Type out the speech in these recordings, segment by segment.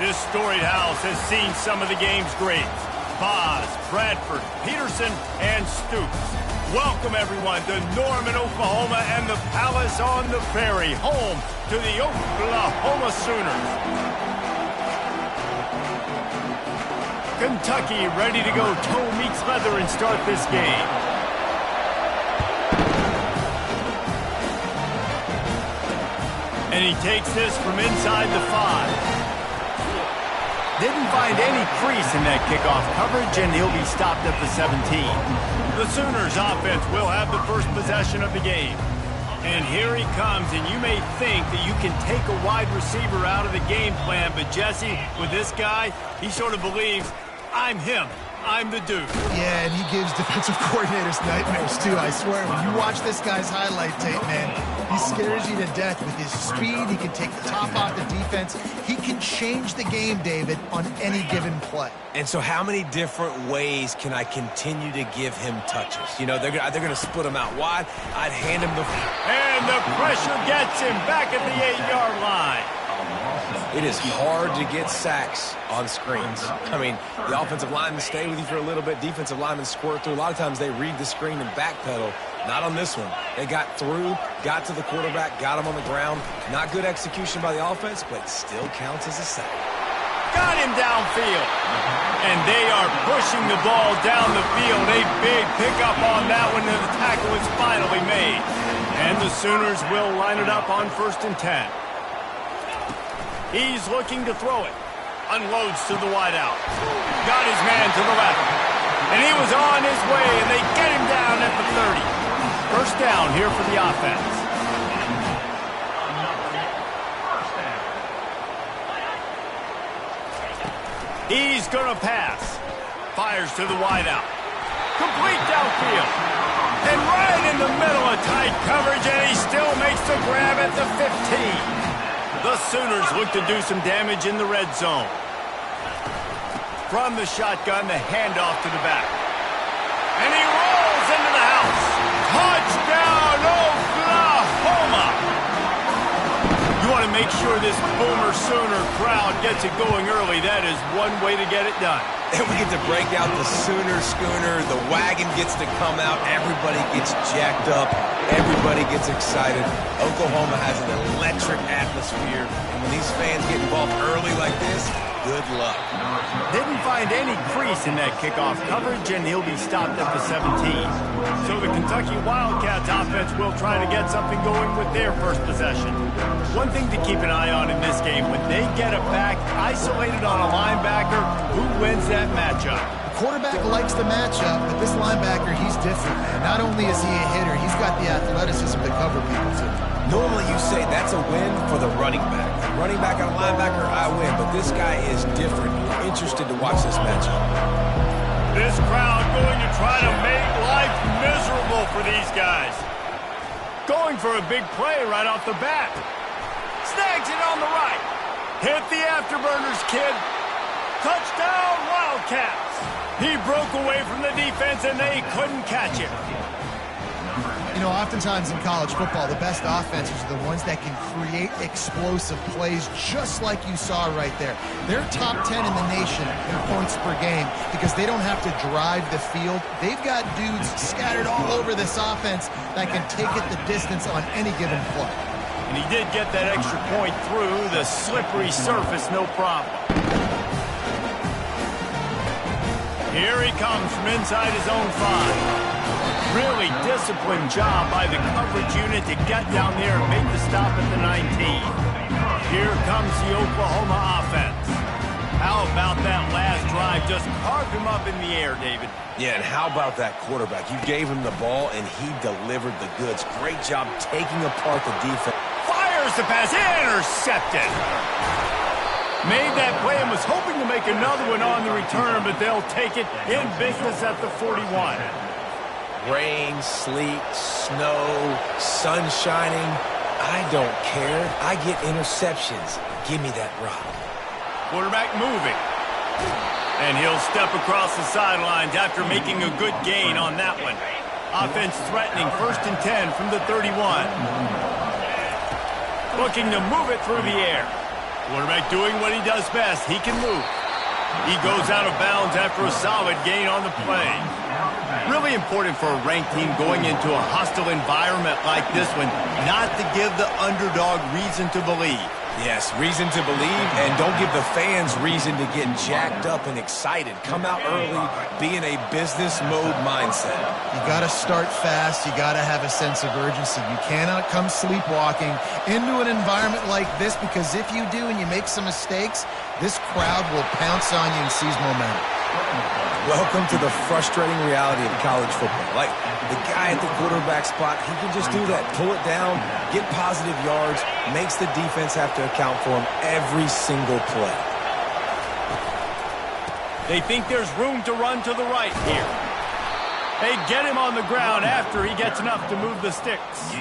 This storied house has seen some of the game's greats. Boz, Bradford, Peterson, and Stoops. Welcome, everyone, to Norman, Oklahoma, and the Palace on the Prairie, home to the Oklahoma Sooners. Kentucky ready to go toe meets leather and start this game. And he takes this from inside the 5. Didn't find any crease in that kickoff coverage, and he'll be stopped at the 17. The Sooners offense will have the first possession of the game. And here he comes, and you may think that you can take a wide receiver out of the game plan, but Jesse, with this guy, he sort of believes, I'm him. I'm the dude. Yeah, and he gives defensive coordinators nightmares, too, I swear. When you watch this guy's highlight tape, man, he scares you to death with his speed. He can take the top off the defense. He can change the game, David, on any given play. And so how many different ways can I continue to give him touches? You know, they're going to split him out wide. I'd hand him the... And the pressure gets him back at the 8-yard line. It is hard to get sacks on screens. I mean, the offensive linemen stay with you for a little bit. Defensive linemen squirt through. A lot of times they read the screen and backpedal. Not on this one. They got through, got to the quarterback, got him on the ground. Not good execution by the offense, but still counts as a sack. Got him downfield. And they are pushing the ball down the field. A big pickup on that one, and the tackle is finally made. And the Sooners will line it up on 1st and 10. He's looking to throw it. Unloads to the wideout. Got his man to the left. And he was on his way, and they get him down at the 30. First down here for the offense. He's going to pass. Fires to the wideout. Complete downfield. And right in the middle of tight coverage, and he still makes the grab at the 15. The Sooners look to do some damage in the red zone. From the shotgun, the handoff to the back. And he rolls into the house. Touchdown, Oklahoma! You want to make sure this Boomer Sooner crowd gets it going early. That is one way to get it done. And we get to break out the Sooner schooner. The wagon gets to come out. Everybody gets jacked up. Everybody gets excited. Oklahoma has an electric atmosphere. And when these fans get involved early like this, good luck. Didn't find any crease in that kickoff coverage, and he'll be stopped at the 17. So the Kentucky Wildcats offense will try to get something going with their first possession. One thing to keep an eye on in this game, when they get it back isolated on a linebacker, who wins that matchup? The quarterback likes the matchup, but this linebacker, he's different, man. Not only is he a hitter, he's got the athleticism to cover people, too. Normally you say that's a win for the running back. Running back on a linebacker, I win. But this guy is different. Interested to watch this matchup. This crowd going to try to make life miserable for these guys. Going for a big play right off the bat. Snags it on the right. Hit the afterburners, kid. Touchdown, Wildcats. He broke away from the defense, and they couldn't catch him. You know, oftentimes in college football, the best offenses are the ones that can create explosive plays just like you saw right there. They're top 10 in the nation in points per game because they don't have to drive the field. They've got dudes scattered all over this offense that can take it the distance on any given play. And he did get that extra point through the slippery surface, no problem. Here he comes from inside his own 5. Really disciplined job by the coverage unit to get down there and make the stop at the 19. Here comes the Oklahoma offense. How about that last drive? Just carved him up in the air, David. Yeah, and how about that quarterback? You gave him the ball, and he delivered the goods. Great job taking apart the defense. Fires the pass. Intercepted. Made that play and was hoping to make another one on the return, but they'll take it in business at the 41. Rain, sleet, snow, sun shining. I don't care. I get interceptions. Give me that rock. Quarterback moving. And he'll step across the sidelines after making a good gain on that one. Offense threatening 1st and 10 from the 31. Looking to move it through the air. Quarterback doing what he does best. He can move. He goes out of bounds after a solid gain on the play. Really important for a ranked team going into a hostile environment like this one, not to give the underdog reason to believe. Yes, reason to believe, and don't give the fans reason to get jacked up and excited. Come out early, be in a business mode mindset. You got to start fast. You got to have a sense of urgency. You cannot come sleepwalking into an environment like this, because if you do and you make some mistakes, this crowd will pounce on you and seize momentum. Welcome to the frustrating reality of college football. Like, the guy at the quarterback spot, he can just do that. Pull it down, get positive yards, makes the defense have to account for him every single play. They think there's room to run to the right here. They get him on the ground after he gets enough to move the sticks.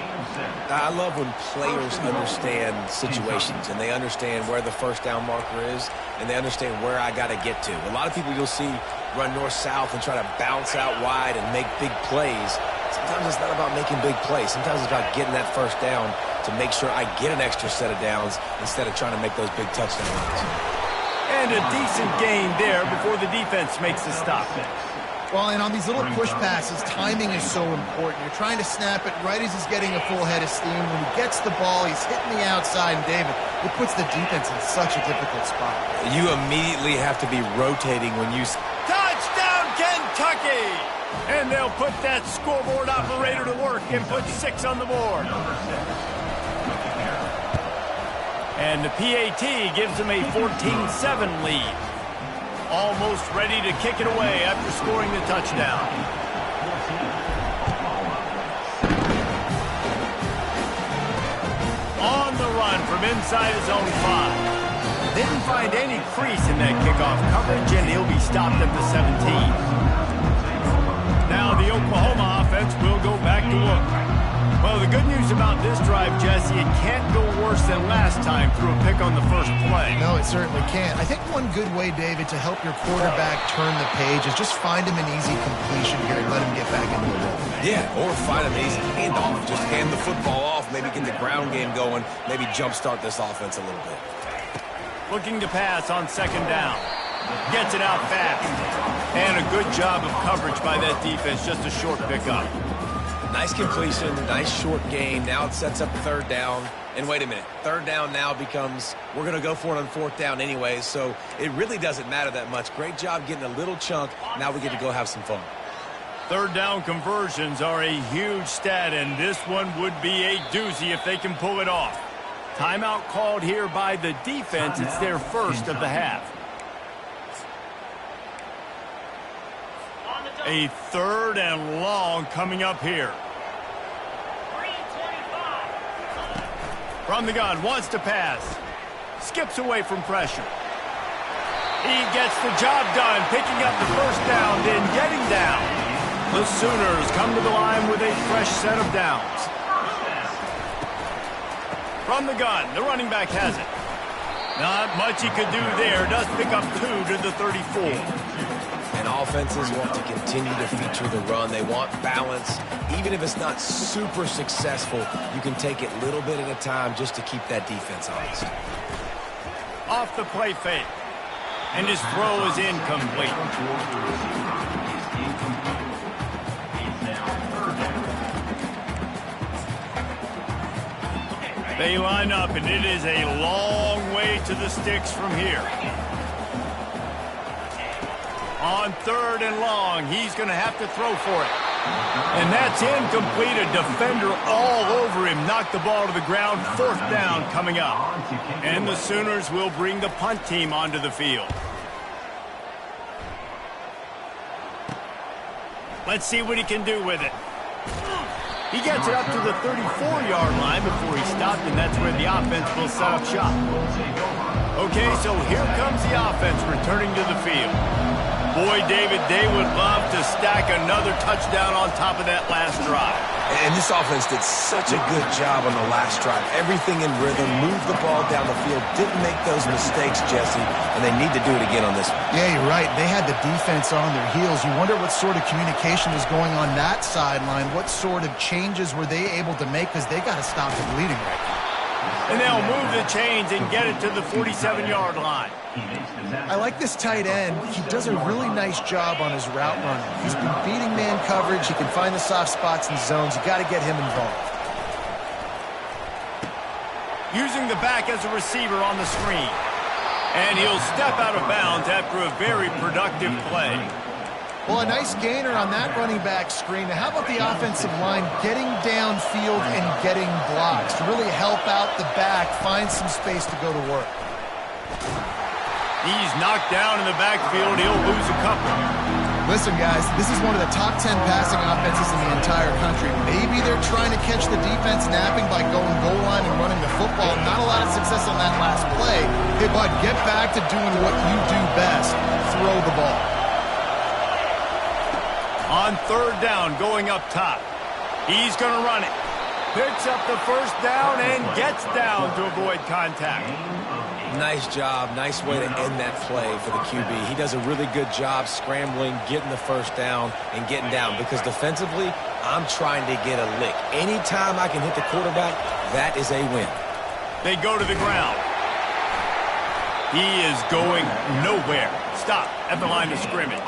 I love when players understand situations and they understand where the first down marker is and they understand where I got to get to. A lot of people you'll see run north-south and try to bounce out wide and make big plays. Sometimes it's not about making big plays. Sometimes it's about getting that first down to make sure I get an extra set of downs instead of trying to make those big touchdown runs. And a decent gain there before the defense makes the stop. Well, and on these little push passes, timing is so important. You're trying to snap it right as he's getting a full head of steam. When he gets the ball, he's hitting the outside, and David, it puts the defense in such a difficult spot. You immediately have to be rotating when you... Touchdown, Kentucky! And they'll put that scoreboard operator to work and put 6 on the board. And the PAT gives them a 14-7 lead. Almost ready to kick it away after scoring the touchdown. On the run from inside his own 5. Didn't find any crease in that kickoff coverage, and he'll be stopped at the 17. Now the Oklahoma offense will go back to work. Well, the good news about this drive, Jesse, it can't go worse than last time through a pick on the first play. No, it certainly can't. I think one good way, David, to help your quarterback turn the page is just find him an easy completion here and let him get back into a role. Yeah, or find an easy handoff. Just hand the football off, maybe get the ground game going, maybe jumpstart this offense a little bit. Looking to pass on second down. Gets it out fast. And a good job of coverage by that defense, just a short pickup. Nice completion, nice short gain. Now it sets up third down. And wait a minute, third down now becomes, we're going to go for it on fourth down anyway, so it really doesn't matter that much. Great job getting a little chunk. Now we get to go have some fun. Third down conversions are a huge stat, and this one would be a doozy if they can pull it off. Timeout called here by the defense. It's their first of the half. A third and long coming up here. From the gun, wants to pass. Skips away from pressure. He gets the job done, picking up the first down, then getting down. The Sooners come to the line with a fresh set of downs. From the gun, the running back has it. Not much he could do there. Does pick up 2 to the 34. And offenses want to continue to feature the run. They want balance. Even if it's not super successful, you can take it little bit at a time just to keep that defense honest. Off the play fake. And his throw is incomplete. They line up, and it is a long way to the sticks from here. On third and long, he's going to have to throw for it. And that's incomplete. A defender all over him. Knocked the ball to the ground. Fourth down coming up. And the Sooners will bring the punt team onto the field. Let's see what he can do with it. He gets it up to the 34-yard line before he stopped, and that's where the offense will set up shop. Okay, so here comes the offense returning to the field. Boy, David, they would love to stack another touchdown on top of that last drive. And this offense did such a good job on the last drive. Everything in rhythm, moved the ball down the field, didn't make those mistakes, Jesse, and they need to do it again on this one. Yeah, you're right. They had the defense on their heels. You wonder what sort of communication was going on that sideline. What sort of changes were they able to make, because they got to stop the bleeding right now. And they'll move the chains and get it to the 47-yard line. I like this tight end. He does a really nice job on his route running. He's been beating man coverage. He can find the soft spots and zones. You got to get him involved. Using the back as a receiver on the screen. And he'll step out of bounds after a very productive play. Well, a nice gainer on that running back screen. Now, how about the offensive line getting downfield and getting blocks to really help out the back, find some space to go to work? He's knocked down in the backfield. He'll lose a couple. Listen, guys, this is one of the top 10 passing offenses in the entire country. Maybe they're trying to catch the defense napping by going goal line and running the football. Not a lot of success on that last play. Hey, bud, get back to doing what you do best. Throw the ball. On third down, going up top. He's going to run it. Picks up the first down and gets down to avoid contact. Nice job. Nice way to end that play for the QB. He does a really good job scrambling, getting the first down, and getting down. Because defensively, I'm trying to get a lick. Anytime I can hit the quarterback, that is a win. They go to the ground. He is going nowhere. Stop at the line of scrimmage.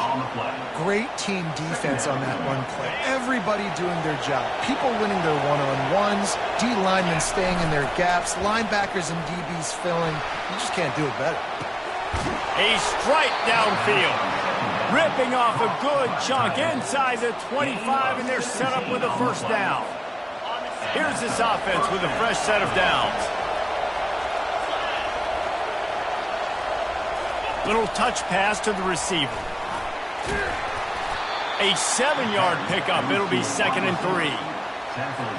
Great team defense on that run play. Everybody doing their job. People winning their one-on-ones, D linemen staying in their gaps, linebackers and DBs filling. You just can't do it better. A strike downfield. Ripping off a good chunk inside the 25, and they're set up with a first down. Here's this offense with a fresh set of downs. Little touch pass to the receiver. A 7-yard pickup. It'll be 2nd and 3.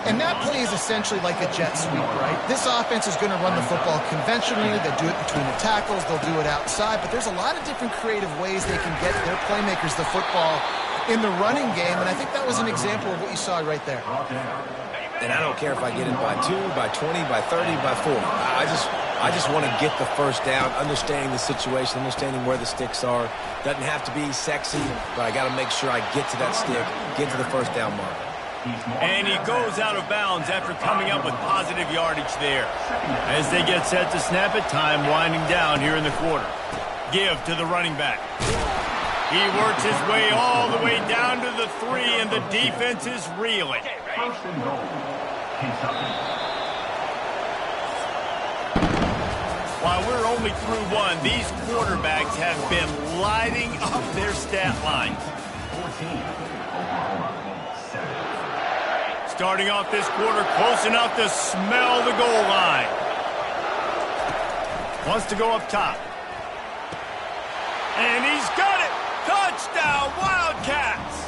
And that play is essentially like a jet sweep, right? This offense is going to run the football conventionally. They'll do it between the tackles. They'll do it outside. But there's a lot of different creative ways they can get their playmakers the football in the running game. And I think that was an example of what you saw right there. And I don't care if I get it by 2, by 20, by 30, by 4. I just want to get the first down, understanding the situation, understanding where the sticks are. Doesn't have to be sexy, but I got to make sure I get to that stick, get to the first down mark. And he goes out of bounds after coming up with positive yardage there. As they get set to snap it, time winding down here in the quarter. Give to the running back. He works his way all the way down to the 3, and the defense is reeling. While we're only through one, these quarterbacks have been lighting up their stat line. Starting off this quarter close enough to smell the goal line. Wants to go up top. And he's got it! Touchdown, Wildcats!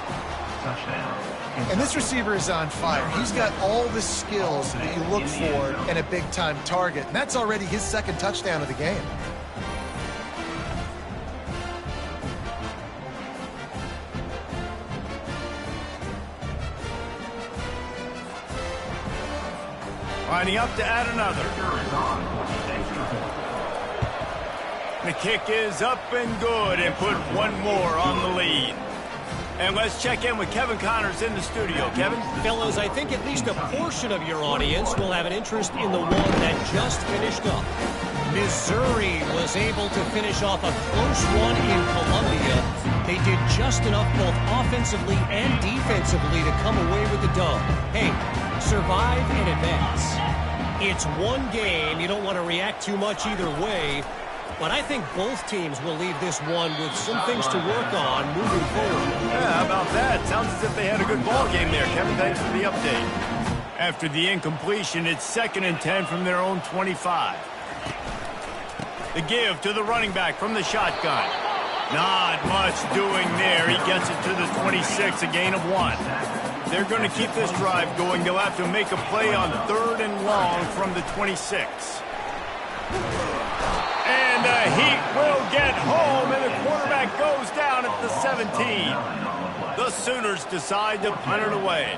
Touchdown. And this receiver is on fire. He's got all the skills that you look for in a big-time target. And that's already his 2nd touchdown of the game. Lining up to add another. The kick is up and good and put one more on the lead. And let's check in with Kevin Connors in the studio. Kevin? Fellas, I think at least a portion of your audience will have an interest in the one that just finished up. Missouri was able to finish off a close one in Columbia. They did just enough both offensively and defensively to come away with the dub. Hey, survive and advance. It's one game. You don't want to react too much either way. But I think both teams will leave this one with some things to work on moving forward. Yeah, how about that? Sounds as if they had a good ball game there. Kevin, thanks for the update. After the incompletion, it's 2nd and 10 from their own 25. The give to the running back from the shotgun. Not much doing there. He gets it to the 26, a gain of 1. They're going to keep this drive going. They'll have to make a play on 3rd and long from the 26. And the Heat will get home, and the quarterback goes down at the 17. The Sooners decide to punt it away.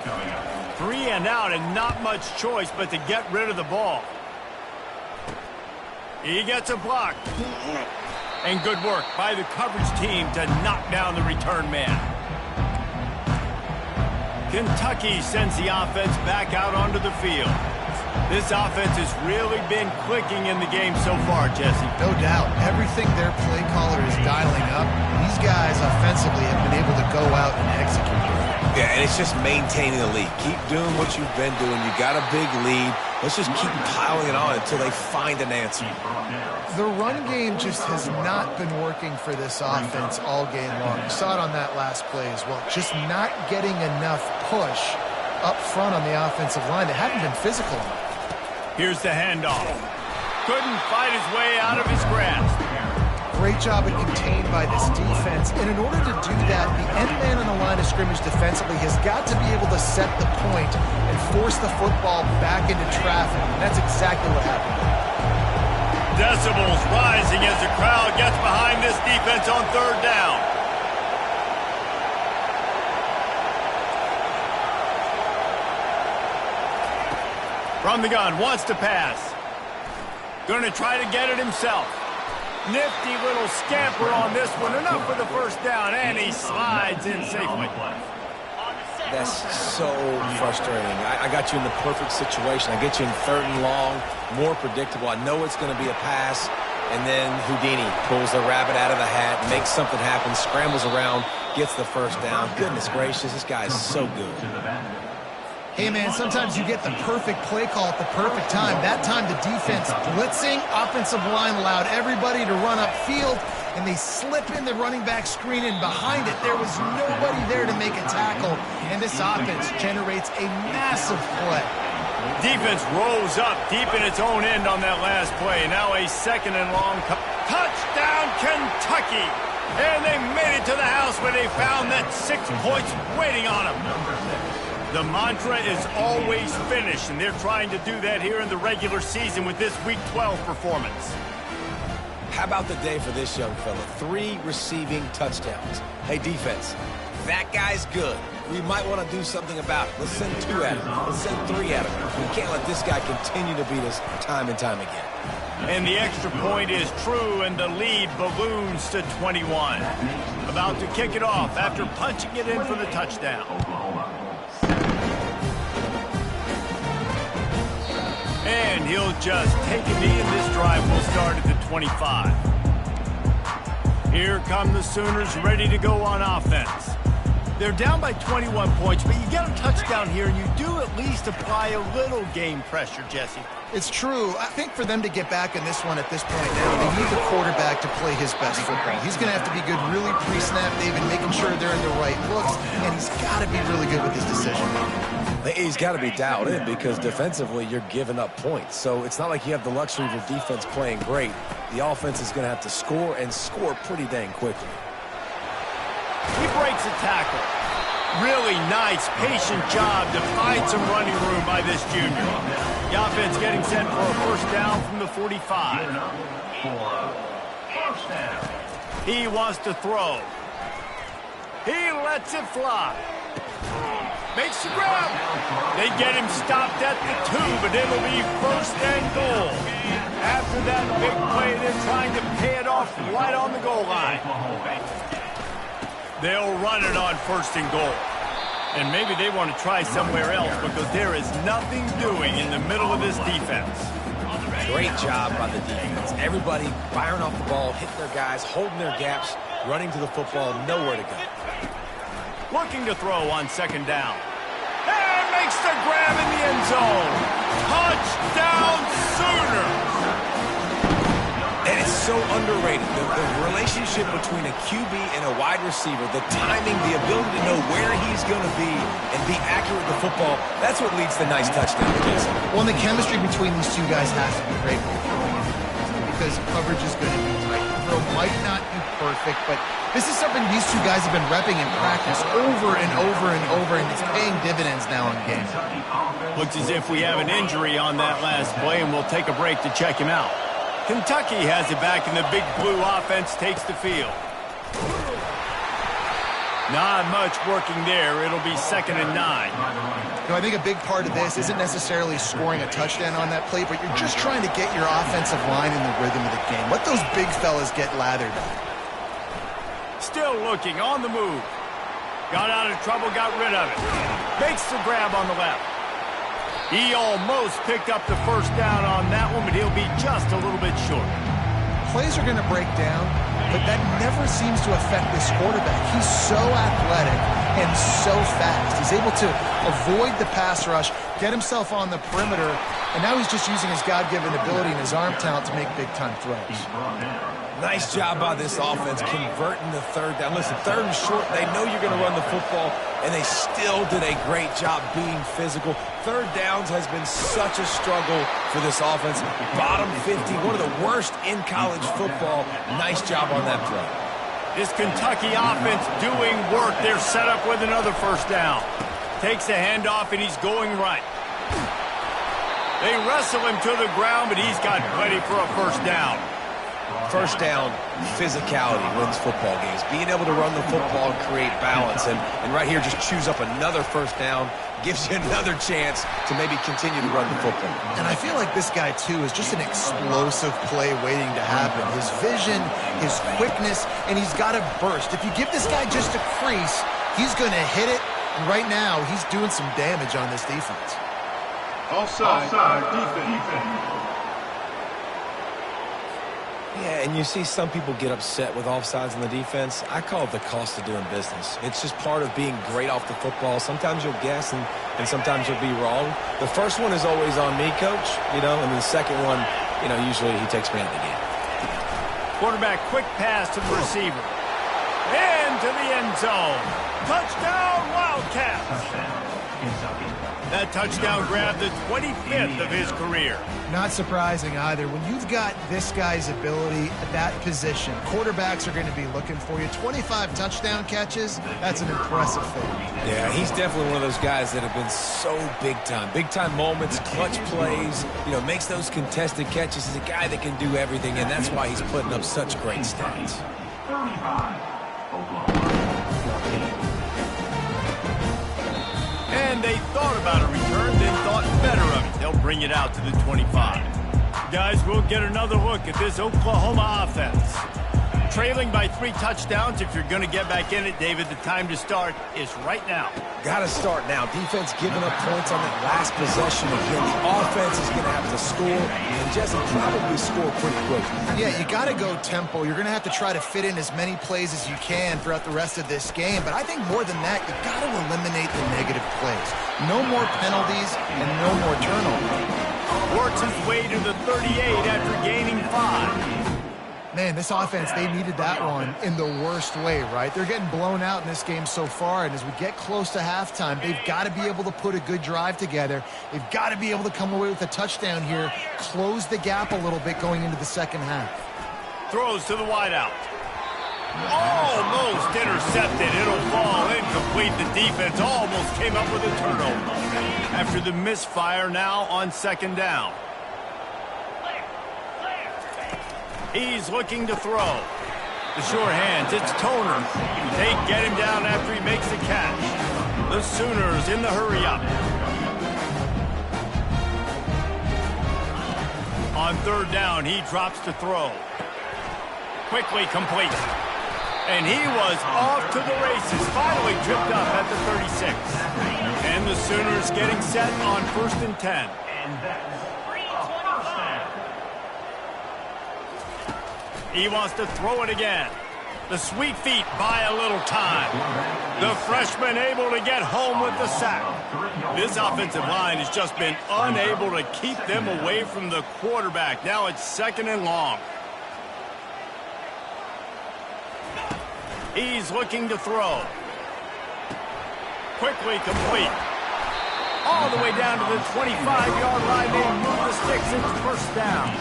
3 and out, and not much choice but to get rid of the ball. He gets a block. And good work by the coverage team to knock down the return man. Kentucky sends the offense back out onto the field. This offense has really been clicking in the game so far, Jesse. No doubt. Everything their play caller is dialing up, these guys offensively have been able to go out and execute. Yeah, and it's just maintaining the lead. Keep doing what you've been doing. You got a big lead. Let's just keep piling it on until they find an answer. The run game just has not been working for this offense all game long. You saw it on that last play as well. Just not getting enough push up front on the offensive line. They haven't been physical enough. Here's the handoff. Couldn't fight his way out of his grasp. Great job at contained by this defense. And in order to do that, the end man on the line of scrimmage defensively has got to be able to set the point and force the football back into traffic. And that's exactly what happened. Decibels rising as the crowd gets behind this defense on third down. From the gun, wants to pass. Going to try to get it himself. Nifty little scamper on this one. Enough for the first down, and he slides in safely. That's so frustrating. I got you in the perfect situation. I get you in third and long, more predictable. I know it's going to be a pass, and then Houdini pulls the rabbit out of the hat, makes something happen, scrambles around, gets the first down. Goodness gracious, this guy is so good. Hey, man, sometimes you get the perfect play call at the perfect time. That time the defense blitzing, offensive line allowed everybody to run upfield, and they slip in the running back screen, and behind it there was nobody there to make a tackle, and this offense generates a massive play. Defense rolls up deep in its own end on that last play. Now a second and long. Touchdown, Kentucky! And they made it to the house where they found that 6 points waiting on them. The mantra is always finish, and they're trying to do that here in the regular season with this Week 12 performance. How about the day for this young fella? 3 receiving touchdowns. Hey, defense, that guy's good. We might want to do something about it. Let's send 2 at him. Let's send 3 at him. We can't let this guy continue to beat us time and time again. And the extra point is true, and the lead balloons to 21. About to kick it off after punching it in for the touchdown. And he'll just take a knee, and this drive will start at the 25. Here come the Sooners ready to go on offense. They're down by 21 points, but you get a touchdown here, and you do at least apply a little game pressure, Jesse. It's true. I think for them to get back in this one at this point now, they need the quarterback to play his best football. He's going to have to be good really pre-snap, David, making sure they're in the right looks, and he's got to be really good with his decision. He's got to be dialed in because defensively you're giving up points. So it's not like you have the luxury of your defense playing great. The offense is going to have to score and score pretty dang quickly. He breaks a tackle. Really nice, patient job to find some running room by this junior. The offense getting set for a first down from the 45. He wants to throw. He lets it fly. Makes the grab. They get him stopped at the 2, but it'll be first and goal. After that big play, they're trying to pay it off right on the goal line. They'll run it on first and goal. And maybe they want to try somewhere else because there is nothing doing in the middle of this defense. Great job by the defense. Everybody firing off the ball, hitting their guys, holding their gaps, running to the football, nowhere to go. Looking to throw on second down. And makes the grab in the end zone. Touchdown Sooners! And it's so underrated. The relationship between a QB and a wide receiver, the timing, the ability to know where he's going to be and be accurate with the football, that's what leads to nice touchdowns. Well, and the chemistry between these two guys has to be great because coverage is going to be tight. The throw might not be perfect, but this is something these two guys have been repping in practice over and over and over, and it's paying dividends now in games. Looks as if we have an injury on that last play, and we'll take a break to check him out. Kentucky has it back, and the big blue offense takes the field. Not much working there. It'll be 2nd and 9. You know, I think a big part of this isn't necessarily scoring a touchdown on that play, but you're just trying to get your offensive line in the rhythm of the game. Let those big fellas get lathered up. Still looking, on the move. Got out of trouble, got rid of it. Makes the grab on the left. He almost picked up the first down on that one, but he'll be just a little bit short. Plays are going to break down, but that never seems to affect this quarterback. He's so athletic and so fast. He's able to avoid the pass rush, get himself on the perimeter, and now he's just using his God-given ability and his arm talent to make big-time throws. Nice job by this offense converting the third down. Listen, third and short, they know you're going to run the football, and they still did a great job being physical. Third downs has been such a struggle for this offense. Bottom 50, one of the worst in college football. Nice job on that play. This Kentucky offense doing work. They're set up with another first down. Takes the handoff, and he's going right. They wrestle him to the ground, but he's got plenty for a first down. First down, physicality wins football games. Being able to run the football and create balance. And right here, just choose up another first down, gives you another chance to maybe continue to run the football. And I feel like this guy, too, is just an explosive play waiting to happen. His vision, his quickness, and he's got a burst. If you give this guy just a crease, he's going to hit it. And right now, he's doing some damage on this defense. Offside defense. Yeah, and you see some people get upset with offsides in the defense. I call it the cost of doing business. It's just part of being great off the football. Sometimes you'll guess and sometimes you'll be wrong. The first one is always on me, coach, and the second one, usually he takes me out of the game. Quarterback quick pass to the receiver. Into the end zone. Touchdown, Wildcats. That touchdown grabbed the 25th of his career. Not surprising either. When you've got this guy's ability at that position, quarterbacks are going to be looking for you. 25 touchdown catches, that's an impressive thing. Yeah, he's definitely one of those guys that have been so big time. Big time moments, clutch plays, makes those contested catches. He's a guy that can do everything, and that's why he's putting up such great stats. 35, Oklahoma. And they thought about a return, then thought better of it. They'll bring it out to the 25. Guys, we'll get another look at this Oklahoma offense. Trailing by 3 touchdowns. If you're going to get back in it, David, the time to start is right now. Got to start now. Defense giving up points on that last possession. Again, the offense is going to have to score, and Jesse probably score pretty quick. Yeah, you got to go tempo. You're going to have to try to fit in as many plays as you can throughout the rest of this game. But I think more than that, you got to eliminate the negative plays. No more penalties and no more turnovers. Works his way to the 38 after gaining 5. Man, this offense, they needed that one in the worst way, right? They're getting blown out in this game so far, and as we get close to halftime, they've got to be able to put a good drive together. They've got to be able to come away with a touchdown here, close the gap a little bit going into the second half. Throws to the wideout. Almost intercepted. It'll fall incomplete. The defense almost came up with a turnover. After the misfire, now on second down. He's looking to throw. The sure hands, it's Toner. They get him down after he makes the catch. The Sooners in the hurry-up. On third down, he drops to throw. Quickly complete. And he was off to the races, finally tripped up at the 36. And the Sooners getting set on 1st and 10. He wants to throw it again. The sweet feet buy a little time. The freshman able to get home with the sack. This offensive line has just been unable to keep them away from the quarterback. Now it's 2nd and long. He's looking to throw. Quickly complete. All the way down to the 25-yard line. They move the sticks. It's 1st down.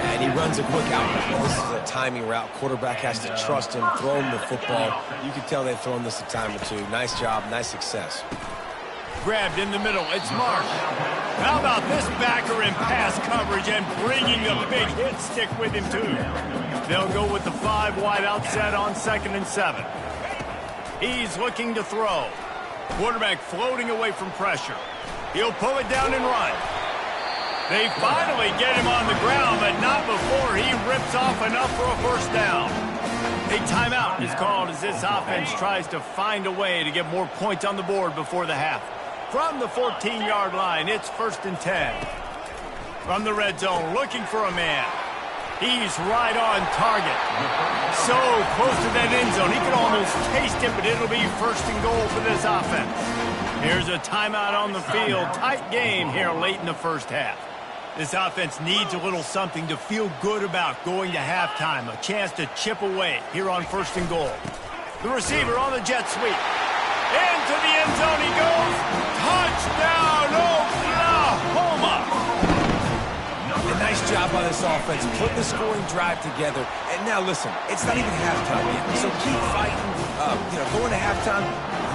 And he runs a quick out. This is a timing route. Quarterback has to trust him, throw him the football. You can tell they've thrown this a time or two. Nice job, nice success. Grabbed in the middle. It's Marsh. How about this backer in pass coverage and bringing the big hit stick with him, too. They'll go with the 5 wide out set on 2nd and 7. He's looking to throw. Quarterback floating away from pressure. He'll pull it down and run. They finally get him on the ground, but not before he rips off enough for a 1st down. A timeout is called as this offense tries to find a way to get more points on the board before the half. from the 14-yard line. It's 1st and 10. From the red zone, looking for a man. He's right on target. So close to that end zone. He can almost taste it, but it'll be 1st and goal for this offense. Here's a timeout on the field. Tight game here late in the first half. This offense needs a little something to feel good about going to halftime. A chance to chip away here on 1st and goal. The receiver on the jet sweep. Into the end zone he goes. Touchdown, Oklahoma! A nice job by this offense. Put the scoring drive together. And now listen, it's not even halftime yet. So keep fighting. Going to halftime,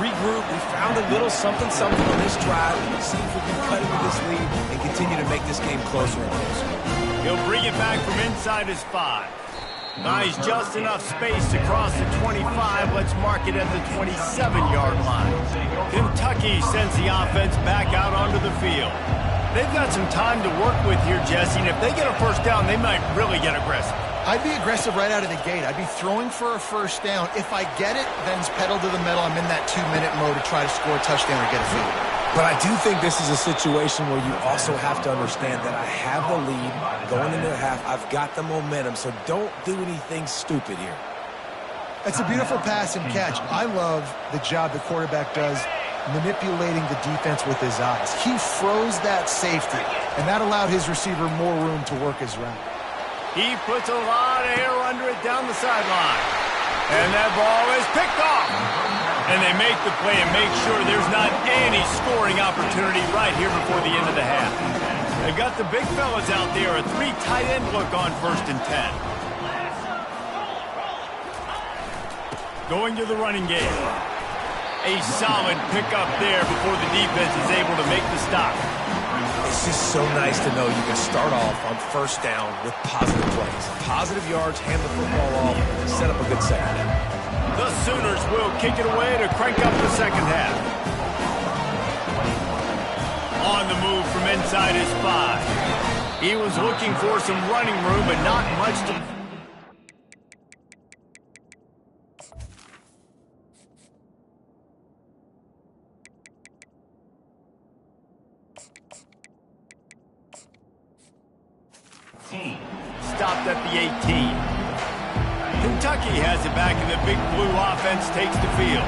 regroup. We found a little something on this drive. See if we can cut into this lead and continue to make this game closer and closer. He'll bring it back from inside his 5. Nice, just enough space to cross the 25. Let's mark it at the 27-yard line. Kentucky sends the offense back out onto the field. They've got some time to work with here, Jesse, and if they get a first down, they might really get aggressive. I'd be aggressive right out of the gate. I'd be throwing for a first down. If I get it, then it's pedal to the metal. I'm in that 2-minute mode to try to score a touchdown or get a field. But I do think this is a situation where you also have to understand that I have the lead going into the half. I've got the momentum, so don't do anything stupid here. It's a beautiful pass and catch. I love the job the quarterback does manipulating the defense with his eyes. He froze that safety, and that allowed his receiver more room to work his route. He puts a lot of air under it down the sideline. And that ball is picked off. And they make the play and make sure there's not any scoring opportunity right here before the end of the half. They got the big fellas out there, a 3 tight end look on 1st and 10. Going to the running game. A solid pickup there before the defense is able to make the stop. It's just so nice to know you can start off on 1st down with positive plays. Positive yards, hand the football off, and set up a good second down. The Sooners will kick it away to crank up the second half. On the move from inside his 5. He was looking for some running room, but not much to... Stopped at the 18. Kentucky has it back, and the big blue offense takes the field.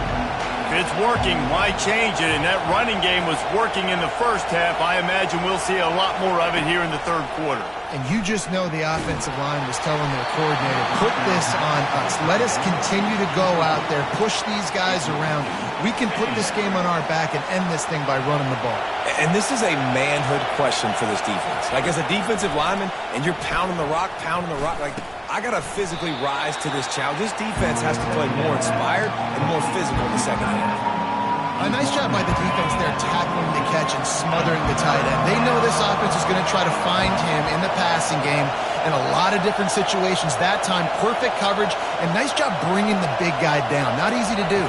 If it's working, why change it? And that running game was working in the first half. I imagine we'll see a lot more of it here in the 3rd quarter. And you just know the offensive line was telling their coordinator, put this on us. Let us continue to go out there, push these guys around. We can put this game on our back and end this thing by running the ball. And this is a manhood question for this defense. Like, as a defensive lineman, and you're pounding the rock, like, I got to physically rise to this challenge. This defense has to play more inspired and more physical in the second half. A nice job by the defense there, tackling the catch and smothering the tight end. They know this offense is going to try to find him in the passing game in a lot of different situations. That time, perfect coverage, and nice job bringing the big guy down. Not easy to do.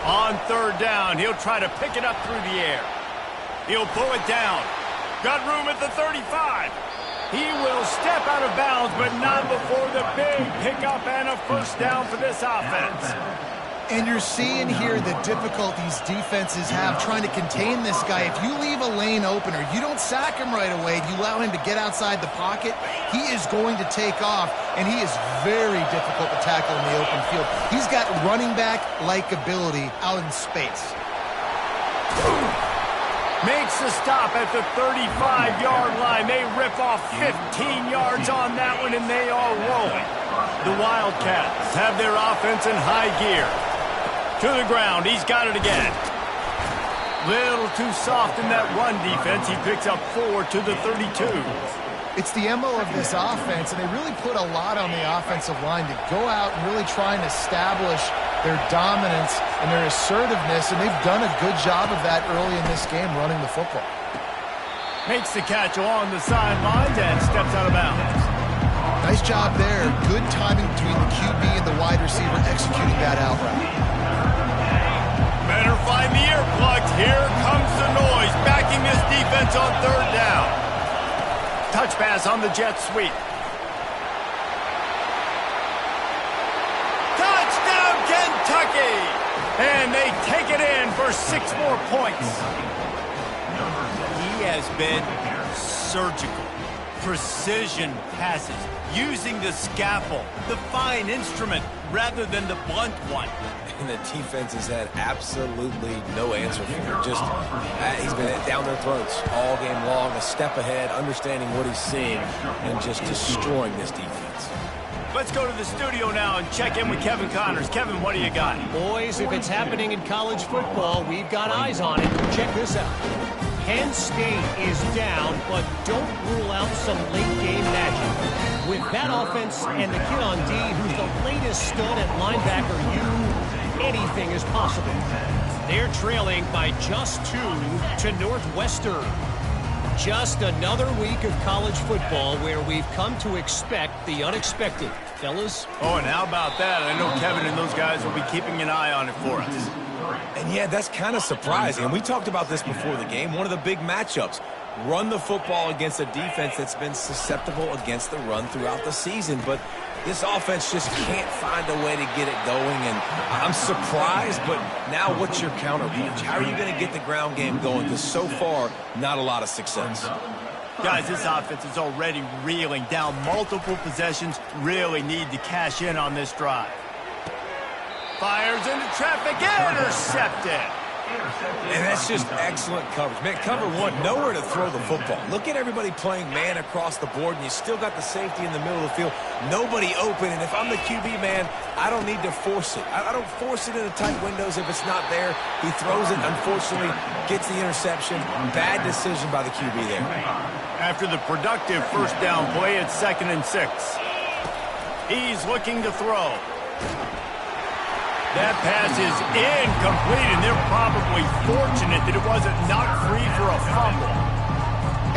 On 3rd down, he'll try to pick it up through the air. He'll pull it down. Got room at the 35. He will step out of bounds, but not before the big pickup and a first down for this offense. And you're seeing here the difficulties defenses have trying to contain this guy. If you leave a lane open or you don't sack him right away, you allow him to get outside the pocket, he is going to take off, and he is very difficult to tackle in the open field. He's got running back-like ability out in space. Makes the stop at the 35-yard line. They rip off 15 yards on that one, and they are rolling. The Wildcats have their offense in high gear. To the ground, he's got it again. Little too soft in that run defense. He picks up 4 to the 32. It's the MO of this offense, and they really put a lot on the offensive line to go out and really try and establish their dominance and their assertiveness, and they've done a good job of that early in this game running the football. Makes the catch along the sidelines and steps out of bounds. Nice job there. Good timing between the QB and the wide receiver executing that out route. Better find the earplugs. Here comes the noise, backing this defense on 3rd down. Touch pass on the jet sweep. Touchdown, Kentucky! And they take it in looking for 6 more points. He has been surgical. Precision passes, using the scalpel, the fine instrument, rather than the blunt one. And the defense has had absolutely no answer for him. Just, he's been down their throats all game long, a step ahead, understanding what he's seeing, and just destroying this defense. Let's go to the studio now and check in with Kevin Connors. Kevin, what do you got? Boys, if it's happening in college football, we've got eyes on it. Check this out. Penn State is down, but don't rule out some late-game magic. With that offense and the kid on D, who's the latest stud at linebacker, anything is possible. They're trailing by just 2 to Northwestern. Just another week of college football where we've come to expect the unexpected. Fellas? Oh, and how about that? I know Kevin and those guys will be keeping an eye on it for us. And yeah, that's kind of surprising. And we talked about this before the game. One of the big matchups. Run the football against a defense that's been susceptible against the run throughout the season. But this offense just can't find a way to get it going. And I'm surprised, but now what's your counterpunch? How are you going to get the ground game going? Because so far, not a lot of success. Guys, this offense is already reeling down multiple possessions. Really need to cash in on this drive. Fires into traffic, intercepted. And that's just excellent coverage. Man, cover one, nowhere to throw the football. Look at everybody playing man across the board, and you still got the safety in the middle of the field. Nobody open, and if I'm the QB, man, I don't need to force it. I don't force it into tight windows if it's not there. He throws it, unfortunately, gets the interception. Bad decision by the QB there. After the productive first down play, it's 2nd and 6. He's looking to throw. That pass is incomplete, and they're probably fortunate that it wasn't knocked free for a fumble.